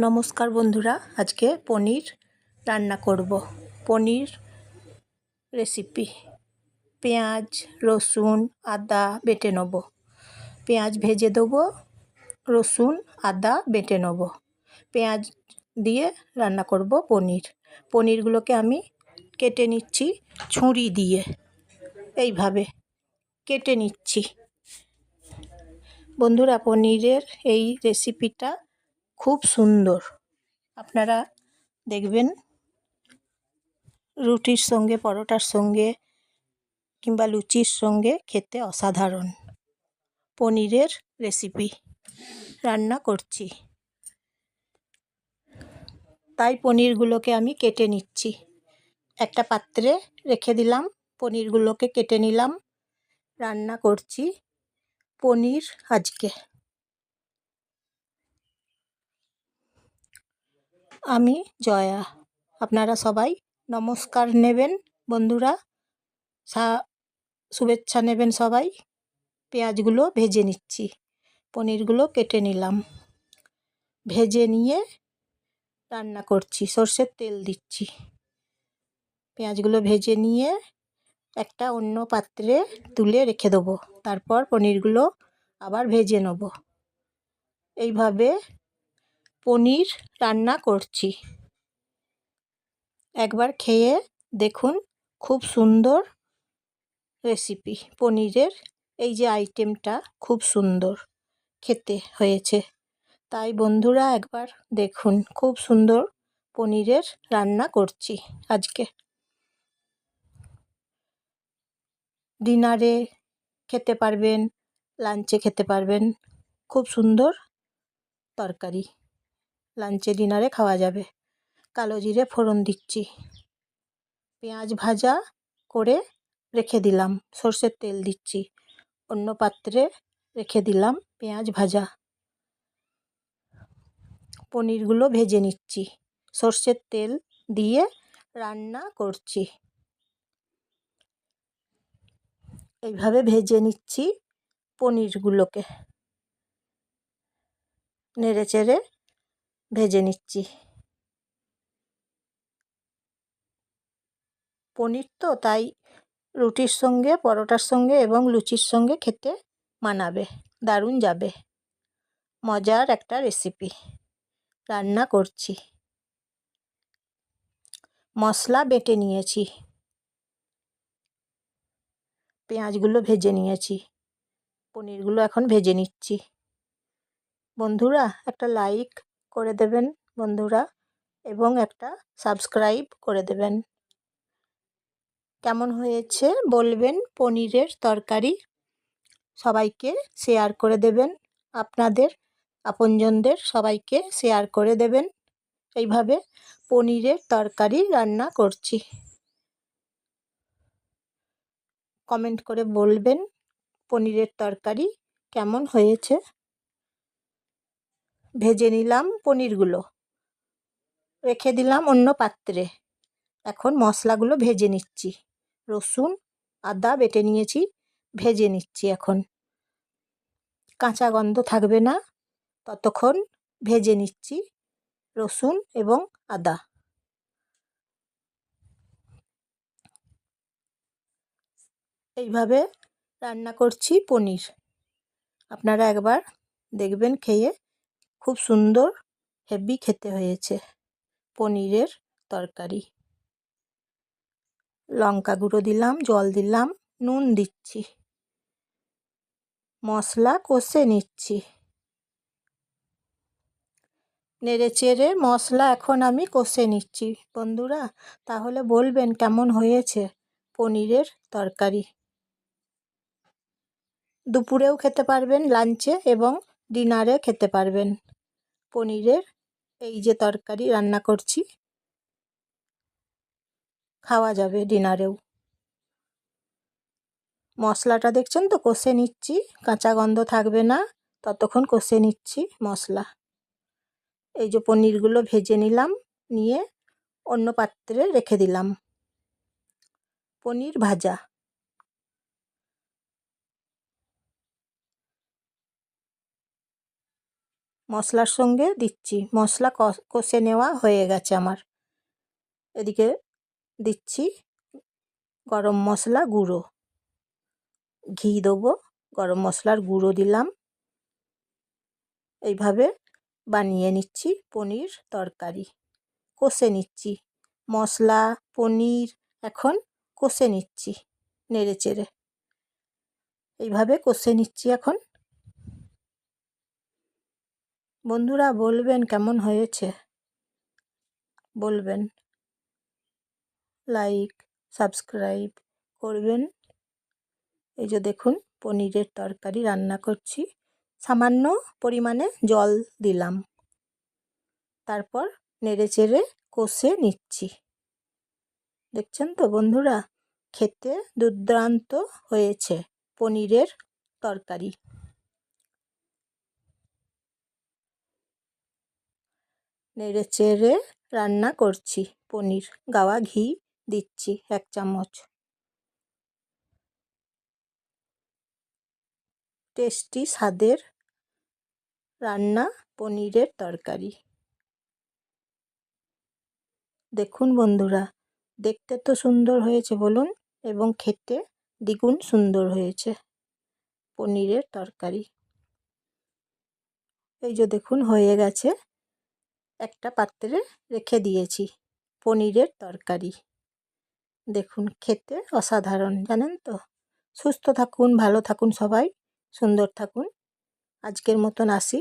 নমস্কার বন্ধুরা, আজকে পনির রান্না করব। পনির রেসিপি। পেঁয়াজ, রসুন, আদা বেটে নেব। পেঁয়াজ ভেজে দেবো, রসুন আদা বেটে নেব। পেঁয়াজ দিয়ে রান্না করব পনির। পনিরগুলোকে আমি কেটে নিচ্ছি ছুরি দিয়ে, এইভাবে কেটে নিচ্ছি। বন্ধুরা, পনিরের এই রেসিপিটা খুব সুন্দর, আপনারা দেখবেন। রুটির সঙ্গে, পরোটার সঙ্গে কিংবা লুচির সঙ্গে খেতে অসাধারণ। পনিরের রেসিপি রান্না করছি, তাই পনিরগুলোকে আমি কেটে নিচ্ছি। একটা পাত্রে রেখে দিলাম, পনিরগুলোকে কেটে নিলাম। রান্না করছি পনির আজকে। আমি জয়া, আপনারা সবাই নমস্কার নেবেন বন্ধুরা, শুভেচ্ছা নেবেন সবাই। পেঁয়াজগুলো ভেজে নিচ্ছি, পনিরগুলো কেটে নিলাম, ভেজে নিয়ে রান্না করছি। সর্ষের তেল দিচ্ছি। পেঁয়াজগুলো ভেজে নিয়ে একটা অন্য পাত্রে তুলে রেখে দেবো, তারপর পনিরগুলো আবার ভেজে নেব। এইভাবে পনির রান্না করছি। একবার খেয়ে দেখুন, খুব সুন্দর রেসিপি। পনিরের এই যে আইটেমটা খুব সুন্দর খেতে হয়েছে, তাই বন্ধুরা একবার দেখুন। খুব সুন্দর পনিরের রান্না করছি আজকে। ডিনারে খেতে পারবেন, লাঞ্চে খেতে পারবেন। খুব সুন্দর তরকারি, লাঞ্চে ডিনারে খাওয়া যাবে। কালো জিরে ফোড়ন দিচ্ছি, পেঁয়াজ ভাজা করে রেখে দিলাম। সর্ষের তেল দিচ্ছি, অন্য পাত্রে রেখে দিলাম পেঁয়াজ ভাজা। পনিরগুলো ভেজে নিচ্ছি, সর্ষের তেল দিয়ে রান্না করছি। এইভাবে ভেজে নিচ্ছি পনিরগুলোকে, নেড়ে চেড়ে ভেজে নিচ্ছি। পনির তো তাই রুটির সঙ্গে, পরোটার সঙ্গে এবং লুচির সঙ্গে খেতে মানাবে, দারুণ যাবে। মজার একটা রেসিপি রান্না করছি। মশলা বেটে নিয়েছি, পেঁয়াজগুলো ভেজে নিয়েছি, পনিরগুলো এখন ভেজে নিচ্ছি। বন্ধুরা একটা লাইক করে দেবেন বন্ধুরা, এবং একটা সাবস্ক্রাইব করে দেবেন। কেমন হয়েছে বলবেন। পনিরের তরকারি সবাইকে শেয়ার করে দেবেন, আপনাদের আপনজনদের সবাইকে শেয়ার করে দেবেন। এইভাবে পনিরের তরকারি রান্না করছি। কমেন্ট করে বলবেন পনিরের তরকারি কেমন হয়েছে। ভেজে নিলাম পনিরগুলো, রেখে দিলাম অন্য পাত্রে। এখন মশলাগুলো ভেজে নিচ্ছি। রসুন আদা বেটে নিয়েছি, ভেজে নিচ্ছি। এখন কাঁচা গন্ধ থাকবে না, ততক্ষণ ভেজে নিচ্ছি রসুন এবং আদা। এইভাবে রান্না করছি পনির। আপনারা একবার দেখবেন খেয়ে, খুব সুন্দর হেভি খেতে হয়েছে পনিরের তরকারি। লঙ্কা গুঁড়ো দিলাম, জল দিলাম, নুন দিচ্ছি, মশলা কষে নিচ্ছি। নেড়ে চেড়ে মশলা এখন আমি কষে নিচ্ছি বন্ধুরা। তাহলে বলবেন কেমন হয়েছে পনিরের তরকারি। দুপুরেও খেতে পারবেন, লাঞ্চে এবং ডিনারে খেতে পারবেন। পনিরের এই যে তরকারি রান্না করছি, খাওয়া যাবে ডিনারেও। মশলাটা দেখছেন তো, কষে নিচ্ছি, কাঁচা গন্ধ থাকবে না, ততক্ষণ কষে নিচ্ছি মশলা। এই যে পনিরগুলো ভেজে নিলাম, নিয়ে অন্য পাত্রে রেখে দিলাম। পনির ভাজা, মশলার সঙ্গে দিচ্ছি। মশলা কষে নেওয়া হয়ে গেছে আমার। এদিকে দিচ্ছি গরম মশলা গুঁড়ো, ঘি দেবো, গরম মশলার গুঁড়ো দিলাম। এইভাবে বানিয়ে নিচ্ছি পনির তরকারি। কষে নিচ্ছি মশলা, পনির এখন কষে নিচ্ছি নেড়ে চেড়ে। এইভাবে কষে নিচ্ছি এখন। বন্ধুরা বলবেন কেমন হয়েছে, বলবেন, লাইক সাবস্ক্রাইব করবেন। এই যে দেখুন পনিরের তরকারি রান্না করছি, সামান্য পরিমাণে জল দিলাম, তারপর নেড়ে চেড়ে কষে নিচ্ছি। দেখছেন তো বন্ধুরা, খেতে দুর্দান্ত হয়েছে পনিরের তরকারি। নেড়ে চেড়ে রান্না করছি পনির, গাওয়া ঘি দিচ্ছি 1 চামচ। টেস্টি স্বাদের রান্না পনিরের তরকারি। দেখুন বন্ধুরা, দেখতে তো সুন্দর হয়েছে বলুন, এবং খেতে দ্বিগুণ সুন্দর হয়েছে পনিরের তরকারি। এই যে দেখুন হয়ে গেছে, একটা পাত্রে রেখে দিয়েছি পনিরের তরকারি। দেখুন খেতে অসাধারণ, জানেন তো। সুস্থ থাকুন, ভালো থাকুন সবাই, সুন্দর থাকুন। আজকের মতন আসি,